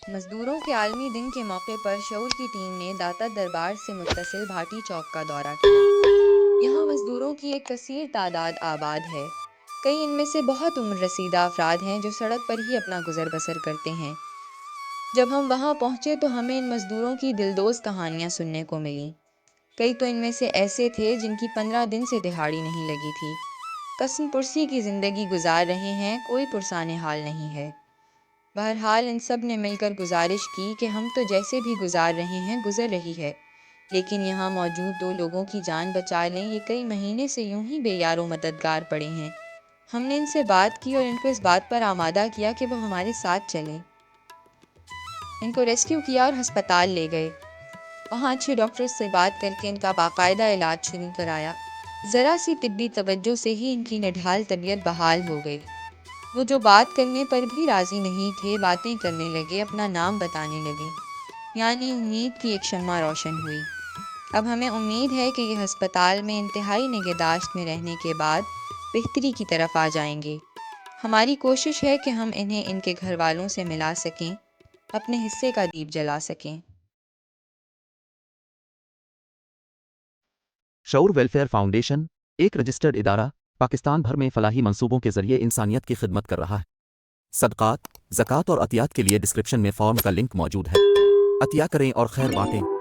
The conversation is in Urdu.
مزدوروں کے عالمی دن کے موقع پر شعور کی ٹیم نے داتا دربار سے متصل بھاٹی چوک کا دورہ کیا۔ یہاں مزدوروں کی ایک کثیر تعداد آباد ہے۔ کئی ان میں سے بہت عمر رسیدہ افراد ہیں جو سڑک پر ہی اپنا گزر بسر کرتے ہیں۔ جب ہم وہاں پہنچے تو ہمیں ان مزدوروں کی دلدوز کہانیاں سننے کو ملیں۔ کئی تو ان میں سے ایسے تھے جن کی 15 دن سے دہاڑی نہیں لگی تھی۔ قسم پرسی کی زندگی گزار رہے ہیں، کوئی پرسان حال نہیں ہے۔ بہرحال ان سب نے مل کر گزارش کی کہ ہم تو جیسے بھی گزار رہے ہیں گزر رہی ہے، لیکن یہاں موجود 2 لوگوں کی جان بچا لیں، یہ کئی مہینے سے یوں ہی بے یار و مددگار پڑے ہیں۔ ہم نے ان سے بات کی اور ان کو اس بات پر آمادہ کیا کہ وہ ہمارے ساتھ چلیں۔ ان کو ریسکیو کیا اور ہسپتال لے گئے۔ وہاں اچھے ڈاکٹر سے بات کر کے ان کا باقاعدہ علاج شروع کرایا۔ ذرا سی طبی توجہ سے ہی ان کی نڈھال طبیعت بحال ہو گئی۔ وہ جو بات کرنے پر بھی راضی نہیں تھے، باتیں کرنے لگے، اپنا نام بتانے لگے، یعنی امید کی ایک شمع روشن ہوئی۔ اب ہمیں امید ہے کہ یہ ہسپتال میں انتہائی نگہداشت میں رہنے کے بعد بہتری کی طرف آ جائیں گے۔ ہماری کوشش ہے کہ ہم انہیں ان کے گھر والوں سے ملا سکیں، اپنے حصے کا دیپ جلا سکیں۔ شعور ویلفیئر فاؤنڈیشن ایک رجسٹرڈ ادارہ پاکستان بھر میں فلاحی منصوبوں کے ذریعے انسانیت کی خدمت کر رہا ہے۔ صدقات، زکوٰۃ اور عطیات کے لیے ڈسکرپشن میں فارم کا لنک موجود ہے۔ عطیہ کریں اور خیر بانٹیں۔